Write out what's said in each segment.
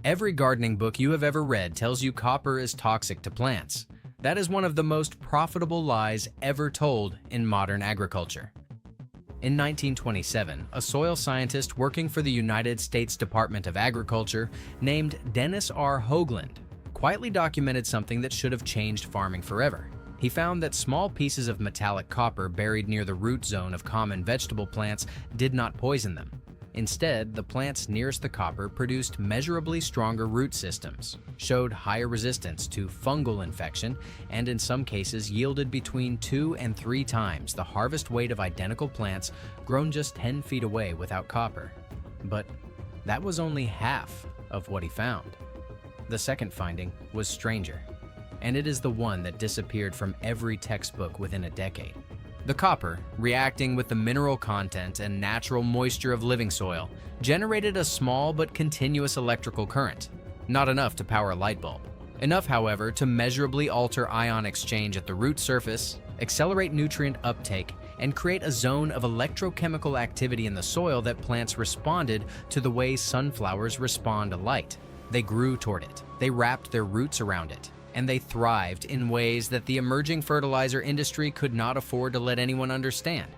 Every gardening book you have ever read tells you copper is toxic to plants. That is one of the most profitable lies ever told in modern agriculture. In 1927, a soil scientist working for the United States Department of Agriculture named Dennis R. Hoagland quietly documented something that should have changed farming forever. He found that small pieces of metallic copper buried near the root zone of common vegetable plants did not poison them. Instead, the plants nearest the copper produced measurably stronger root systems, showed higher resistance to fungal infection, and in some cases yielded between 2 and 3 times the harvest weight of identical plants grown just 10 feet away without copper. But that was only half of what he found. The second finding was stranger, and it is the one that disappeared from every textbook within a decade. The copper, reacting with the mineral content and natural moisture of living soil, generated a small but continuous electrical current, not enough to power a light bulb. Enough, however, to measurably alter ion exchange at the root surface, accelerate nutrient uptake, and create a zone of electrochemical activity in the soil that plants responded to the way sunflowers respond to light. They grew toward it, they wrapped their roots around it, and they thrived in ways that the emerging fertilizer industry could not afford to let anyone understand.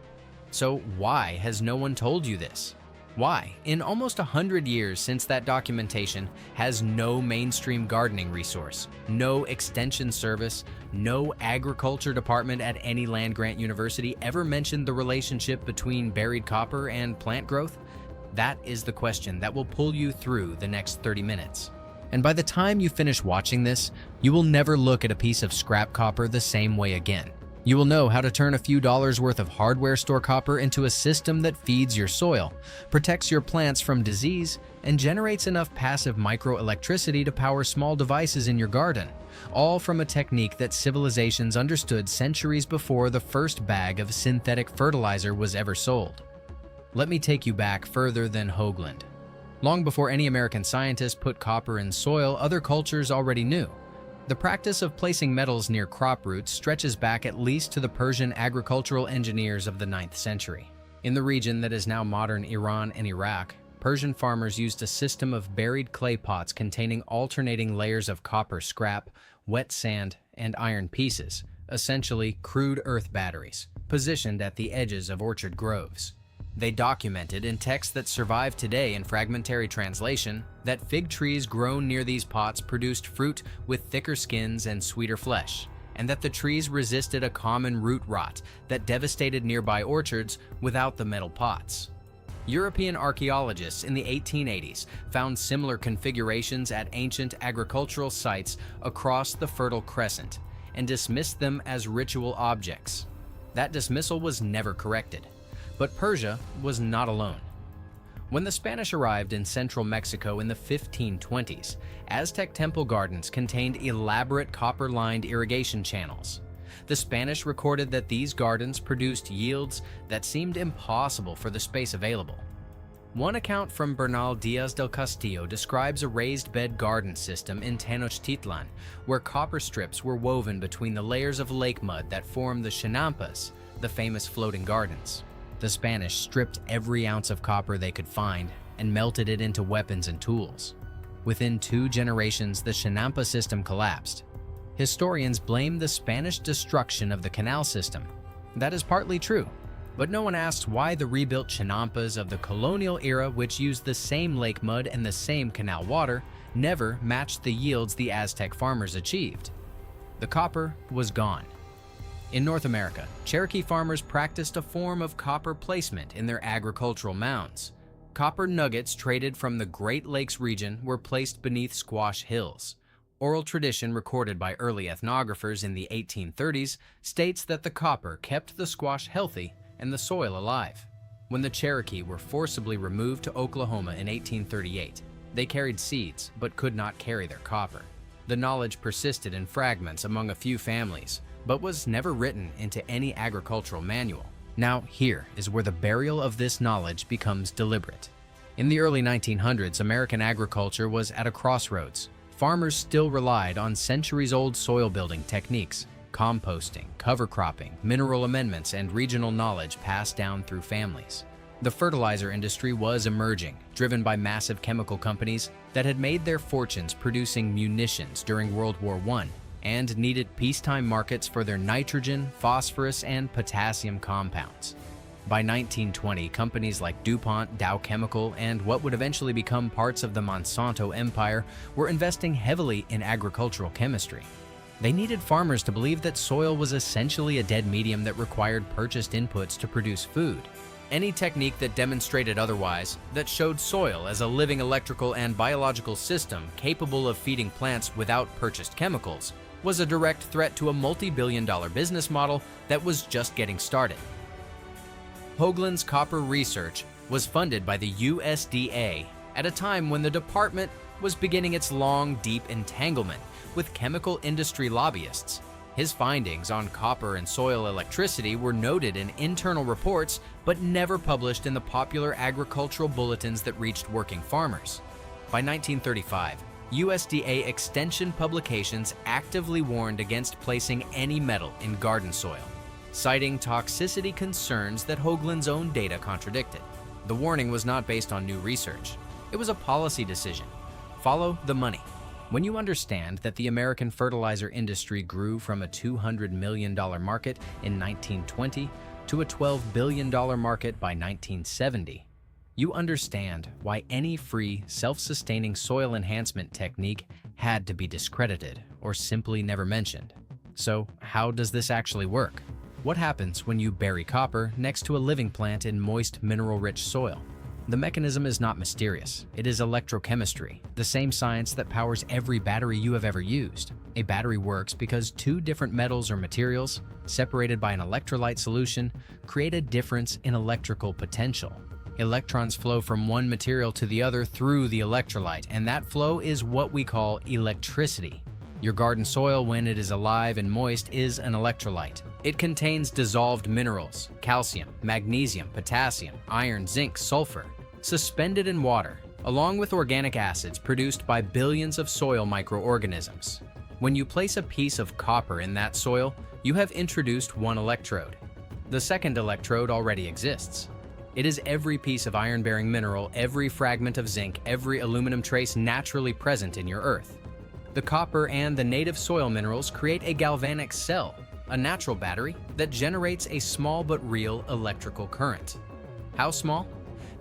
So why has no one told you this? Why, in almost 100 years since that documentation, has no mainstream gardening resource, no extension service, no agriculture department at any land-grant university ever mentioned the relationship between buried copper and plant growth? That is the question that will pull you through the next 30 minutes. And by the time you finish watching this, you will never look at a piece of scrap copper the same way again. You will know how to turn a few dollars worth of hardware store copper into a system that feeds your soil, protects your plants from disease, and generates enough passive microelectricity to power small devices in your garden, all from a technique that civilizations understood centuries before the first bag of synthetic fertilizer was ever sold. Let me take you back further than Hoagland. Long before any American scientist put copper in soil, other cultures already knew. The practice of placing metals near crop roots stretches back at least to the Persian agricultural engineers of the 9th century. In the region that is now modern Iran and Iraq, Persian farmers used a system of buried clay pots containing alternating layers of copper scrap, wet sand, and iron pieces, essentially crude earth batteries, positioned at the edges of orchard groves. They documented in texts that survive today in fragmentary translation that fig trees grown near these pots produced fruit with thicker skins and sweeter flesh, and that the trees resisted a common root rot that devastated nearby orchards without the metal pots. European archaeologists in the 1880s found similar configurations at ancient agricultural sites across the Fertile Crescent and dismissed them as ritual objects. That dismissal was never corrected. But Persia was not alone. When the Spanish arrived in central Mexico in the 1520s, Aztec temple gardens contained elaborate copper-lined irrigation channels. The Spanish recorded that these gardens produced yields that seemed impossible for the space available. One account from Bernal Diaz del Castillo describes a raised bed garden system in Tenochtitlan, where copper strips were woven between the layers of lake mud that form the chinampas, the famous floating gardens. The Spanish stripped every ounce of copper they could find and melted it into weapons and tools. Within 2 generations, the Chinampa system collapsed. Historians blame the Spanish destruction of the canal system. That is partly true, but no one asks why the rebuilt Chinampas of the colonial era, which used the same lake mud and the same canal water, never matched the yields the Aztec farmers achieved. The copper was gone. In North America, Cherokee farmers practiced a form of copper placement in their agricultural mounds. Copper nuggets traded from the Great Lakes region were placed beneath squash hills. Oral tradition recorded by early ethnographers in the 1830s states that the copper kept the squash healthy and the soil alive. When the Cherokee were forcibly removed to Oklahoma in 1838, they carried seeds but could not carry their copper. The knowledge persisted in fragments among a few families, but was never written into any agricultural manual. Now, here is where the burial of this knowledge becomes deliberate. In the early 1900s, American agriculture was at a crossroads. Farmers still relied on centuries-old soil-building techniques, composting, cover cropping, mineral amendments, and regional knowledge passed down through families. The fertilizer industry was emerging, driven by massive chemical companies that had made their fortunes producing munitions during World War I and needed peacetime markets for their nitrogen, phosphorus, and potassium compounds. By 1920, companies like DuPont, Dow Chemical, and what would eventually become parts of the Monsanto empire were investing heavily in agricultural chemistry. They needed farmers to believe that soil was essentially a dead medium that required purchased inputs to produce food. Any technique that demonstrated otherwise, that showed soil as a living electrical and biological system capable of feeding plants without purchased chemicals, was a direct threat to a multi-billion-dollar business model that was just getting started. Hoagland's copper research was funded by the USDA at a time when the department was beginning its long, deep entanglement with chemical industry lobbyists. His findings on copper and soil electricity were noted in internal reports, but never published in the popular agricultural bulletins that reached working farmers. By 1935, USDA extension publications actively warned against placing any metal in garden soil, citing toxicity concerns that Hoagland's own data contradicted. The warning was not based on new research. It was a policy decision. Follow the money. When you understand that the American fertilizer industry grew from a $200 million market in 1920 to a $12 billion market by 1970, you understand why any free, self-sustaining soil enhancement technique had to be discredited or simply never mentioned. So, how does this actually work? What happens when you bury copper next to a living plant in moist, mineral-rich soil? The mechanism is not mysterious. It is electrochemistry, the same science that powers every battery you have ever used. A battery works because two different metals or materials, separated by an electrolyte solution, create a difference in electrical potential. Electrons flow from one material to the other through the electrolyte, and that flow is what we call electricity. Your garden soil, when it is alive and moist, is an electrolyte. It contains dissolved minerals, calcium, magnesium, potassium, iron, zinc, sulfur, suspended in water, along with organic acids produced by billions of soil microorganisms. When you place a piece of copper in that soil, you have introduced one electrode. The second electrode already exists. It is every piece of iron-bearing mineral, every fragment of zinc, every aluminum trace naturally present in your earth. The copper and the native soil minerals create a galvanic cell, a natural battery that generates a small but real electrical current. How small?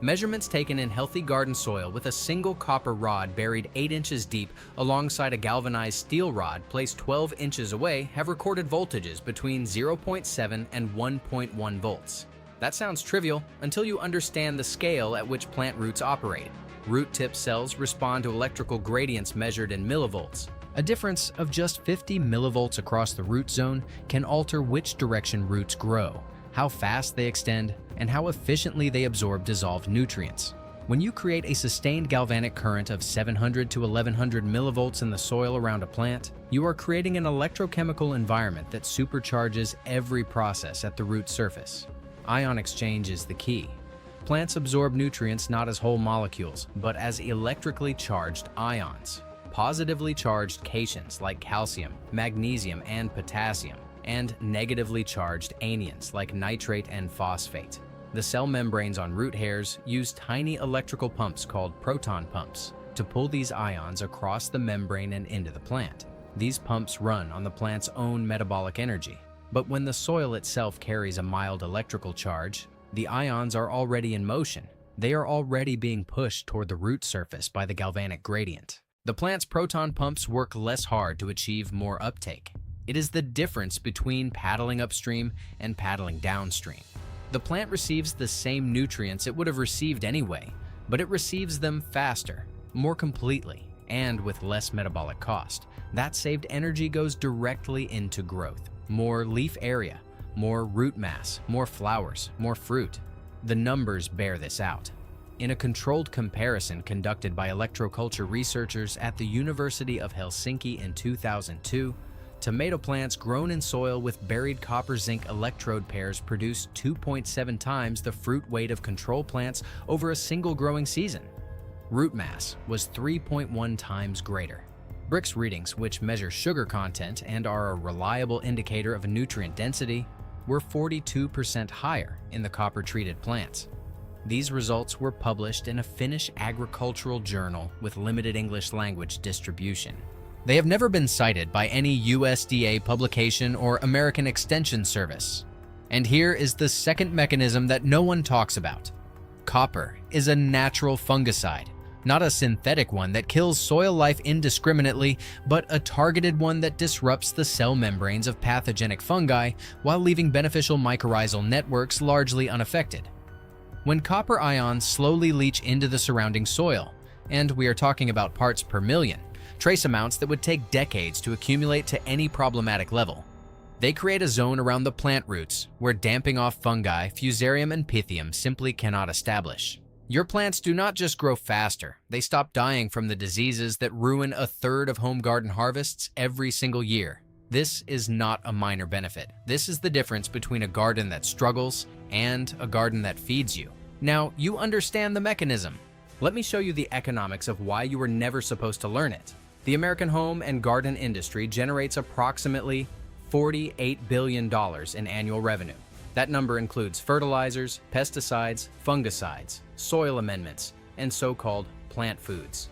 Measurements taken in healthy garden soil with a single copper rod buried 8 inches deep alongside a galvanized steel rod placed 12 inches away have recorded voltages between 0.7 and 1.1 volts. That sounds trivial until you understand the scale at which plant roots operate. Root tip cells respond to electrical gradients measured in millivolts. A difference of just 50 millivolts across the root zone can alter which direction roots grow, how fast they extend, and how efficiently they absorb dissolved nutrients. When you create a sustained galvanic current of 700 to 1100 millivolts in the soil around a plant, you are creating an electrochemical environment that supercharges every process at the root surface. Ion exchange is the key. Plants absorb nutrients not as whole molecules, but as electrically charged ions. Positively charged cations like calcium, magnesium, and potassium, and negatively charged anions like nitrate and phosphate. The cell membranes on root hairs use tiny electrical pumps called proton pumps to pull these ions across the membrane and into the plant. These pumps run on the plant's own metabolic energy. But when the soil itself carries a mild electrical charge, the ions are already in motion. They are already being pushed toward the root surface by the galvanic gradient. The plant's proton pumps work less hard to achieve more uptake. It is the difference between paddling upstream and paddling downstream. The plant receives the same nutrients it would have received anyway, but it receives them faster, more completely, and with less metabolic cost. That saved energy goes directly into growth. More leaf area, more root mass, more flowers, more fruit. The numbers bear this out. In a controlled comparison conducted by electroculture researchers at the University of Helsinki in 2002, tomato plants grown in soil with buried copper-zinc electrode pairs produced 2.7 times the fruit weight of control plants over a single growing season. Root mass was 3.1 times greater. Brix readings, which measure sugar content and are a reliable indicator of nutrient density, were 42% higher in the copper-treated plants. These results were published in a Finnish agricultural journal with limited English language distribution. They have never been cited by any USDA publication or American Extension Service. And here is the second mechanism that no one talks about. Copper is a natural fungicide, not a synthetic one that kills soil life indiscriminately, but a targeted one that disrupts the cell membranes of pathogenic fungi while leaving beneficial mycorrhizal networks largely unaffected. When copper ions slowly leach into the surrounding soil, and we are talking about parts per million, trace amounts that would take decades to accumulate to any problematic level, they create a zone around the plant roots where damping off fungi, fusarium and pythium simply cannot establish. Your plants do not just grow faster, they stop dying from the diseases that ruin a third of home garden harvests every single year. This is not a minor benefit. This is the difference between a garden that struggles and a garden that feeds you. Now, you understand the mechanism. Let me show you the economics of why you were never supposed to learn it. The American home and garden industry generates approximately $48 billion in annual revenue. That number includes fertilizers, pesticides, fungicides, soil amendments, and so-called plant foods.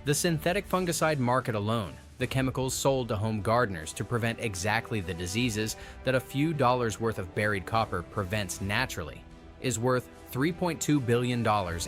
The synthetic fungicide market alone, the chemicals sold to home gardeners to prevent exactly the diseases that a few dollars worth of buried copper prevents naturally, is worth $3.2 billion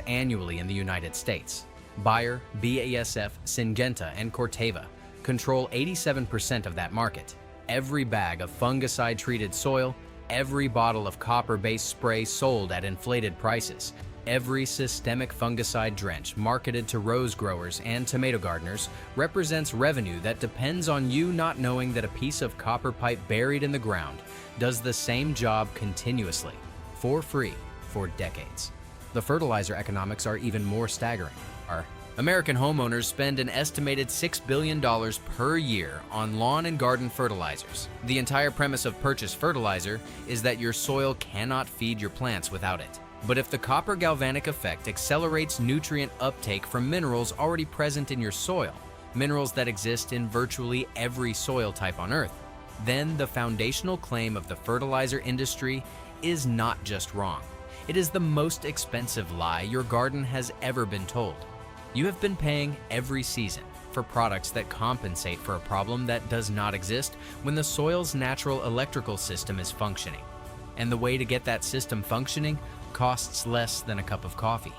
annually in the United States. Bayer, BASF, Syngenta, and Corteva control 87% of that market. Every bag of fungicide-treated soil, every bottle of copper-based spray sold at inflated prices, every systemic fungicide drench marketed to rose growers and tomato gardeners represents revenue that depends on you not knowing that a piece of copper pipe buried in the ground does the same job continuously, for free, for decades. The fertilizer economics are even more staggering. American homeowners spend an estimated $6 billion per year on lawn and garden fertilizers. The entire premise of purchased fertilizer is that your soil cannot feed your plants without it. But if the copper galvanic effect accelerates nutrient uptake from minerals already present in your soil, minerals that exist in virtually every soil type on Earth, then the foundational claim of the fertilizer industry is not just wrong. It is the most expensive lie your garden has ever been told. You have been paying every season for products that compensate for a problem that does not exist when the soil's natural electrical system is functioning. And the way to get that system functioning costs less than a cup of coffee.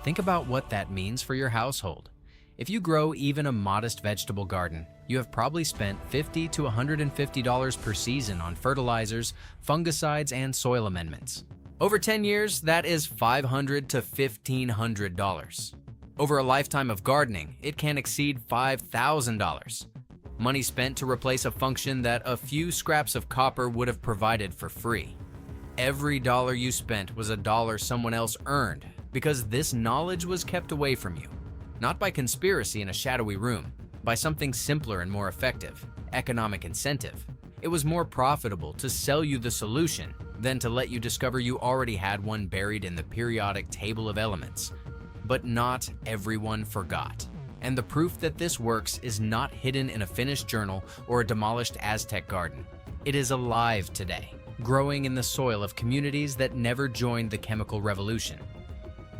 Think about what that means for your household. If you grow even a modest vegetable garden, you have probably spent $50 to $150 per season on fertilizers, fungicides, and soil amendments. Over 10 years, that is $500 to $1,500. Over a lifetime of gardening, it can exceed $5,000. Money spent to replace a function that a few scraps of copper would have provided for free. Every dollar you spent was a dollar someone else earned because this knowledge was kept away from you. Not by conspiracy in a shadowy room, by something simpler and more effective, economic incentive. It was more profitable to sell you the solution than to let you discover you already had one buried in the periodic table of elements. But not everyone forgot. And the proof that this works is not hidden in a Finnish journal or a demolished Aztec garden. It is alive today, growing in the soil of communities that never joined the chemical revolution.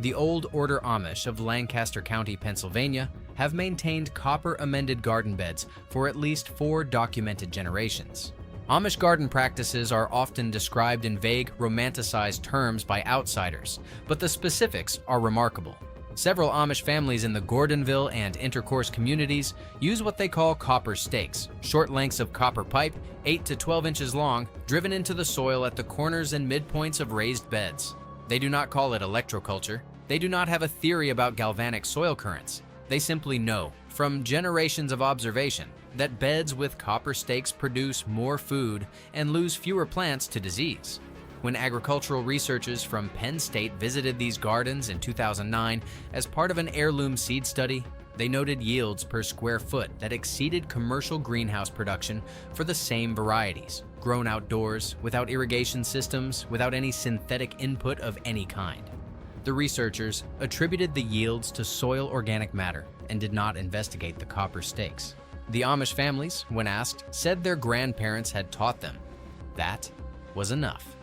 The Old Order Amish of Lancaster County, Pennsylvania, have maintained copper-amended garden beds for at least 4 documented generations. Amish garden practices are often described in vague, romanticized terms by outsiders, but the specifics are remarkable. Several Amish families in the Gordonville and Intercourse communities use what they call copper stakes, short lengths of copper pipe, 8 to 12 inches long, driven into the soil at the corners and midpoints of raised beds. They do not call it electroculture. They do not have a theory about galvanic soil currents. They simply know, from generations of observation, that beds with copper stakes produce more food and lose fewer plants to disease. When agricultural researchers from Penn State visited these gardens in 2009 as part of an heirloom seed study, they noted yields per square foot that exceeded commercial greenhouse production for the same varieties, grown outdoors, without irrigation systems, without any synthetic input of any kind. The researchers attributed the yields to soil organic matter and did not investigate the copper stakes. The Amish families, when asked, said their grandparents had taught them. That was enough.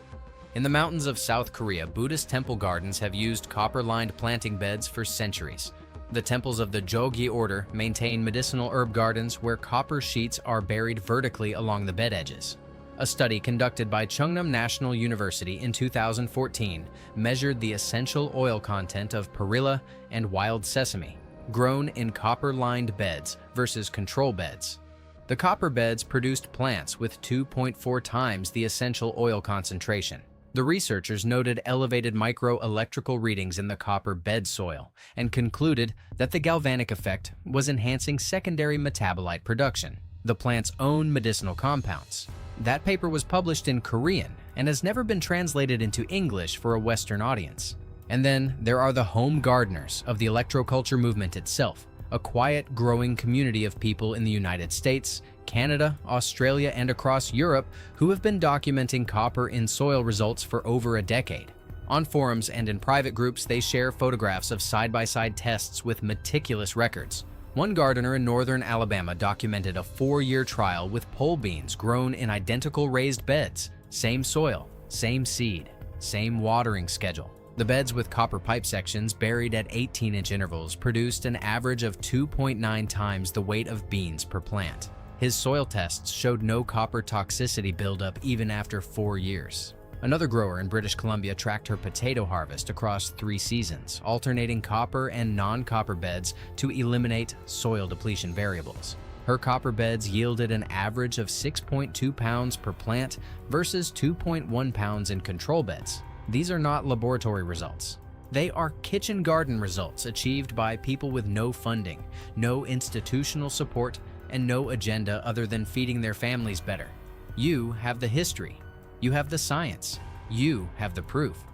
In the mountains of South Korea, Buddhist temple gardens have used copper-lined planting beds for centuries. The temples of the Jogye order maintain medicinal herb gardens where copper sheets are buried vertically along the bed edges. A study conducted by Chungnam National University in 2014 measured the essential oil content of perilla and wild sesame, grown in copper-lined beds versus control beds. The copper beds produced plants with 2.4 times the essential oil concentration. The researchers noted elevated microelectrical readings in the copper bed soil and concluded that the galvanic effect was enhancing secondary metabolite production, the plant's own medicinal compounds. That paper was published in Korean and has never been translated into English for a Western audience. And then there are the home gardeners of the electroculture movement itself, a quiet, growing community of people in the United States, Canada, Australia, and across Europe who have been documenting copper in soil results for over a decade. On forums and in private groups, they share photographs of side-by-side tests with meticulous records. One gardener in northern Alabama documented a 4-year trial with pole beans grown in identical raised beds, same soil, same seed, same watering schedule. The beds with copper pipe sections buried at 18-inch intervals produced an average of 2.9 times the weight of beans per plant. His soil tests showed no copper toxicity buildup even after 4 years. Another grower in British Columbia tracked her potato harvest across 3 seasons, alternating copper and non-copper beds to eliminate soil depletion variables. Her copper beds yielded an average of 6.2 pounds per plant versus 2.1 pounds in control beds. These are not laboratory results. They are kitchen garden results achieved by people with no funding, no institutional support, and no agenda other than feeding their families better. You have the history. You have the science. You have the proof.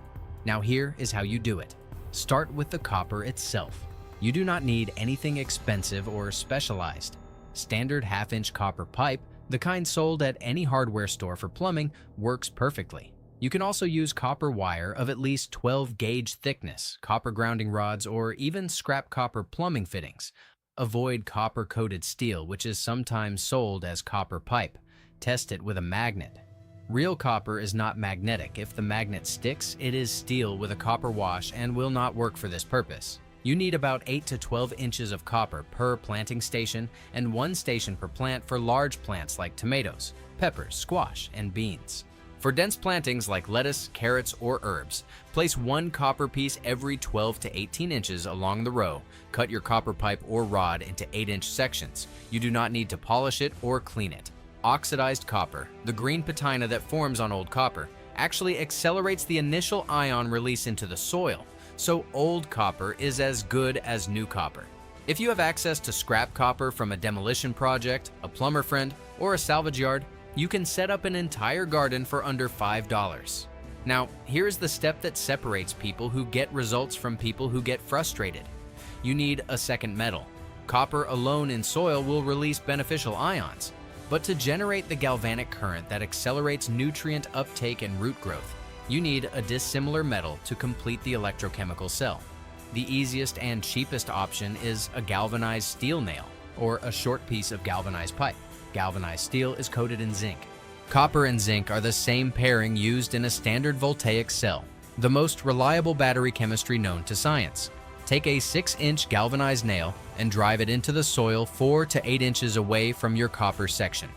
Now here is how you do it. Start with the copper itself. You do not need anything expensive or specialized. Standard half-inch copper pipe, the kind sold at any hardware store for plumbing, works perfectly. You can also use copper wire of at least 12 gauge thickness, copper grounding rods, or even scrap copper plumbing fittings. Avoid copper-coated steel, which is sometimes sold as copper pipe. Test it with a magnet. Real copper is not magnetic. If the magnet sticks, it is steel with a copper wash and will not work for this purpose. You need about 8 to 12 inches of copper per planting station and 1 station per plant for large plants like tomatoes, peppers, squash, and beans. For dense plantings like lettuce, carrots, or herbs, place 1 copper piece every 12 to 18 inches along the row. Cut your copper pipe or rod into 8-inch sections. You do not need to polish it or clean it. Oxidized copper, the green patina that forms on old copper, actually accelerates the initial ion release into the soil, so old copper is as good as new copper. If you have access to scrap copper from a demolition project, a plumber friend, or a salvage yard, you can set up an entire garden for under $5. Now, here's the step that separates people who get results from people who get frustrated. You need a second metal. Copper alone in soil will release beneficial ions, but to generate the galvanic current that accelerates nutrient uptake and root growth, you need a dissimilar metal to complete the electrochemical cell. The easiest and cheapest option is a galvanized steel nail or a short piece of galvanized pipe. Galvanized steel is coated in zinc. Copper and zinc are the same pairing used in a standard voltaic cell, the most reliable battery chemistry known to science. Take a 6-inch galvanized nail and drive it into the soil 4 to 8 inches away from your copper section.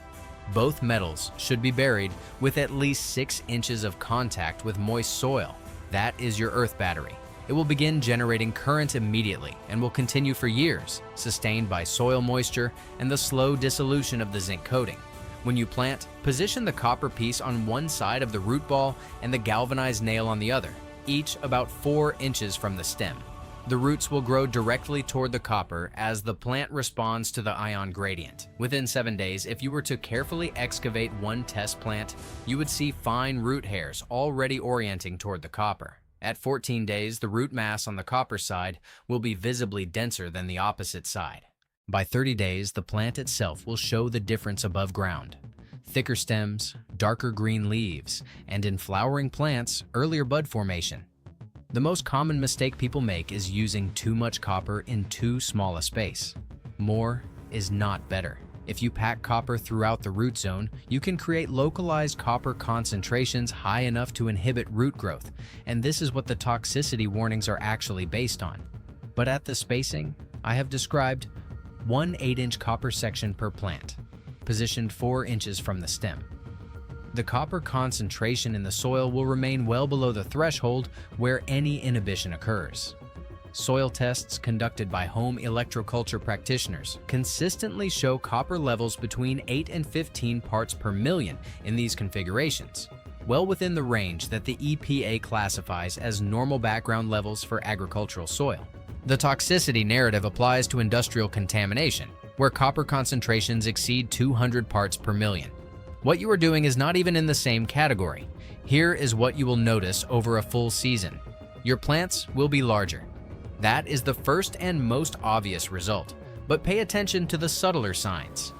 Both metals should be buried with at least 6 inches of contact with moist soil. That is your earth battery. It will begin generating current immediately and will continue for years, sustained by soil moisture and the slow dissolution of the zinc coating. When you plant, position the copper piece on one side of the root ball and the galvanized nail on the other, each about 4 inches from the stem. The roots will grow directly toward the copper as the plant responds to the ion gradient. Within 7 days, if you were to carefully excavate one test plant, you would see fine root hairs already orienting toward the copper. At 14 days, the root mass on the copper side will be visibly denser than the opposite side. By 30 days, the plant itself will show the difference above ground. Thicker stems, darker green leaves, and in flowering plants, earlier bud formation. The most common mistake people make is using too much copper in too small a space. More is not better. If you pack copper throughout the root zone, you can create localized copper concentrations high enough to inhibit root growth, and this is what the toxicity warnings are actually based on. But at the spacing I have described, 1 8-inch copper section per plant, positioned 4 inches from the stem. The copper concentration in the soil will remain well below the threshold where any inhibition occurs. Soil tests conducted by home electroculture practitioners consistently show copper levels between 8 and 15 parts per million in these configurations, well within the range that the EPA classifies as normal background levels for agricultural soil. The toxicity narrative applies to industrial contamination, where copper concentrations exceed 200 parts per million. What you are doing is not even in the same category. Here is what you will notice over a full season. Your plants will be larger. That is the first and most obvious result, but pay attention to the subtler signs.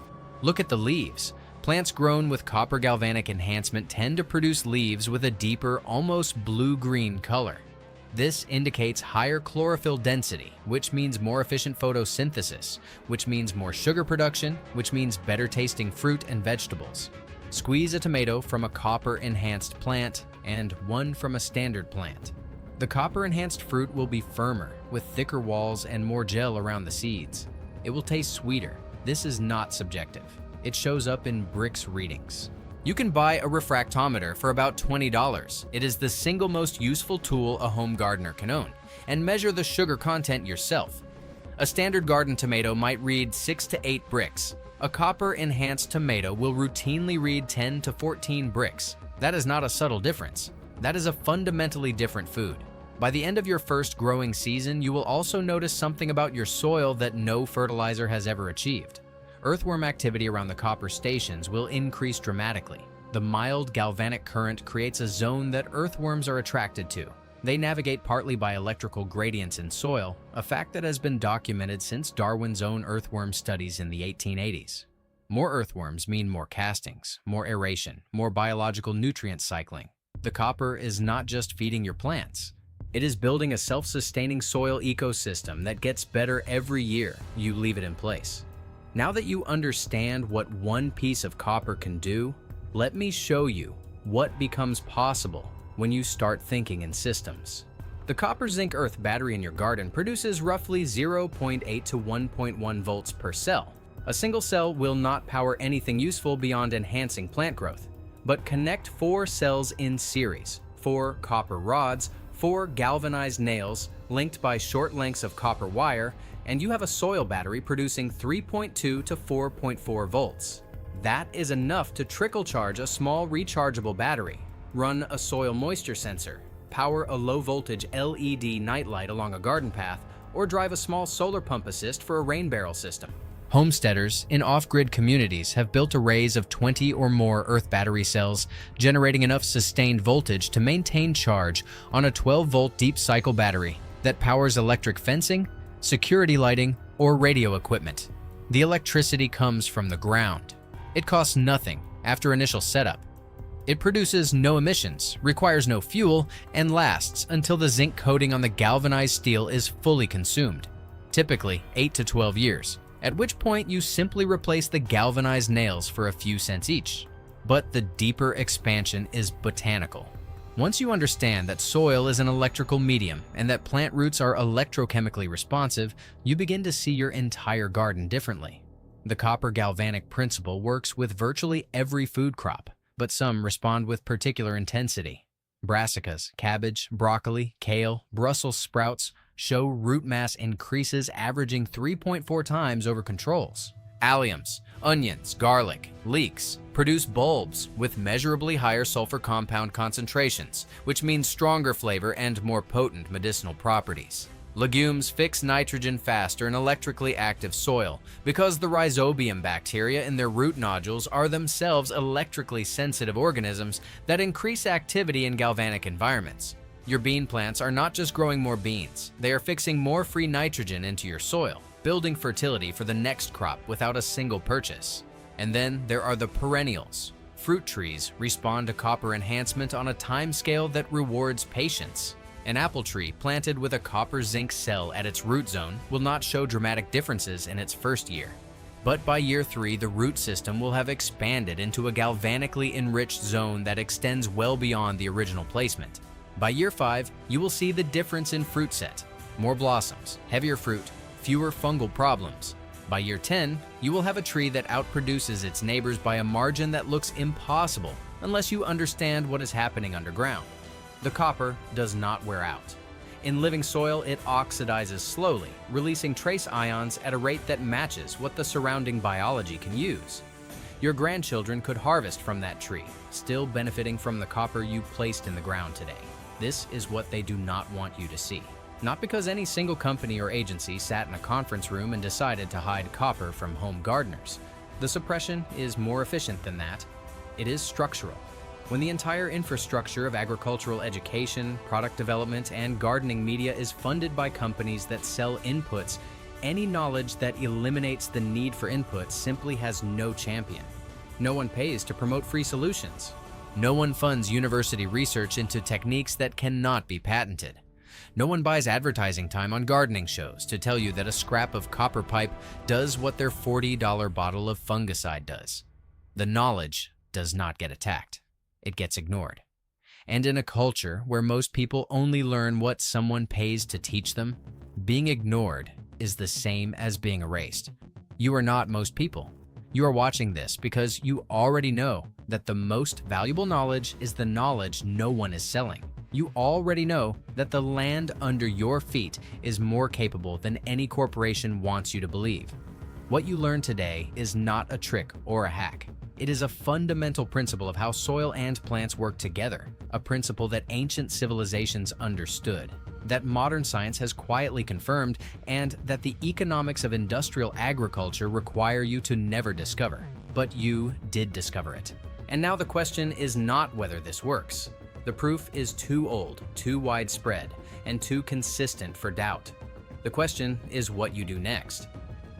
Look at the leaves. Plants grown with copper galvanic enhancement tend to produce leaves with a deeper, almost blue-green color. This indicates higher chlorophyll density, which means more efficient photosynthesis, which means more sugar production, which means better tasting fruit and vegetables. Squeeze a tomato from a copper-enhanced plant and one from a standard plant. The copper-enhanced fruit will be firmer, with thicker walls and more gel around the seeds. It will taste sweeter. This is not subjective. It shows up in Brix readings. You can buy a refractometer for about $20. It is the single most useful tool a home gardener can own, and measure the sugar content yourself. A standard garden tomato might read 6 to 8 Brix. A copper-enhanced tomato will routinely read 10 to 14 Brix. That is not a subtle difference. That is a fundamentally different food. By the end of your first growing season, you will also notice something about your soil that no fertilizer has ever achieved. Earthworm activity around the copper stations will increase dramatically. The mild galvanic current creates a zone that earthworms are attracted to. They navigate partly by electrical gradients in soil, a fact that has been documented since Darwin's own earthworm studies in the 1880s. More earthworms mean more castings, more aeration, more biological nutrient cycling. The copper is not just feeding your plants. It is building a self-sustaining soil ecosystem that gets better every year you leave it in place. Now that you understand what one piece of copper can do, let me show you what becomes possible when you start thinking in systems. The copper zinc earth battery in your garden produces roughly 0.8 to 1.1 volts per cell. A single cell will not power anything useful beyond enhancing plant growth, but connect 4 cells in series, 4 copper rods, 4 galvanized nails linked by short lengths of copper wire, and you have a soil battery producing 3.2 to 4.4 volts. That is enough to trickle charge a small rechargeable battery, run a soil moisture sensor, power a low-voltage LED nightlight along a garden path, or drive a small solar pump assist for a rain barrel system. Homesteaders in off-grid communities have built arrays of 20 or more earth battery cells, generating enough sustained voltage to maintain charge on a 12-volt deep cycle battery that powers electric fencing, security lighting, or radio equipment. The electricity comes from the ground. It costs nothing after initial setup. It produces no emissions, requires no fuel, and lasts until the zinc coating on the galvanized steel is fully consumed, typically 8 to 12 years, at which point you simply replace the galvanized nails for a few cents each. But the deeper expansion is botanical. Once you understand that soil is an electrical medium and that plant roots are electrochemically responsive, you begin to see your entire garden differently. The copper galvanic principle works with virtually every food crop, but some respond with particular intensity. Brassicas, cabbage, broccoli, kale, Brussels sprouts show root mass increases averaging 3.4 times over controls. Alliums, onions, garlic, leeks produce bulbs with measurably higher sulfur compound concentrations, which means stronger flavor and more potent medicinal properties. Legumes fix nitrogen faster in electrically active soil because the rhizobium bacteria in their root nodules are themselves electrically sensitive organisms that increase activity in galvanic environments. Your bean plants are not just growing more beans, they are fixing more free nitrogen into your soil, building fertility for the next crop without a single purchase. And then there are the perennials. Fruit trees respond to copper enhancement on a timescale that rewards patience. An apple tree planted with a copper zinc cell at its root zone will not show dramatic differences in its first year. But by year 3, the root system will have expanded into a galvanically enriched zone that extends well beyond the original placement. By year 5, you will see the difference in fruit set. More blossoms, heavier fruit, fewer fungal problems. By year 10, you will have a tree that outproduces its neighbors by a margin that looks impossible unless you understand what is happening underground. The copper does not wear out. In living soil, it oxidizes slowly, releasing trace ions at a rate that matches what the surrounding biology can use. Your grandchildren could harvest from that tree, still benefiting from the copper you placed in the ground today. This is what they do not want you to see. Not because any single company or agency sat in a conference room and decided to hide copper from home gardeners. The suppression is more efficient than that. It is structural. When the entire infrastructure of agricultural education, product development, and gardening media is funded by companies that sell inputs, any knowledge that eliminates the need for inputs simply has no champion. No one pays to promote free solutions. No one funds university research into techniques that cannot be patented. No one buys advertising time on gardening shows to tell you that a scrap of copper pipe does what their $40 bottle of fungicide does. The knowledge does not get attacked. It gets ignored. And in a culture where most people only learn what someone pays to teach them, being ignored is the same as being erased. You are not most people. You are watching this because you already know that the most valuable knowledge is the knowledge no one is selling. You already know that the land under your feet is more capable than any corporation wants you to believe. What you learn today is not a trick or a hack. It is a fundamental principle of how soil and plants work together, a principle that ancient civilizations understood, that modern science has quietly confirmed, and that the economics of industrial agriculture require you to never discover. But you did discover it. And now the question is not whether this works. The proof is too old, too widespread, and too consistent for doubt. The question is what you do next.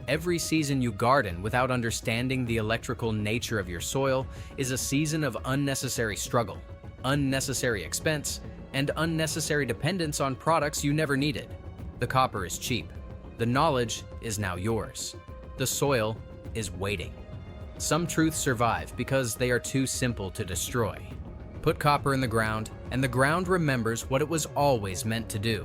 Every season you garden without understanding the electrical nature of your soil is a season of unnecessary struggle, unnecessary expense, and unnecessary dependence on products you never needed. The copper is cheap. The knowledge is now yours. The soil is waiting. Some truths survive because they are too simple to destroy. Put copper in the ground, and the ground remembers what it was always meant to do.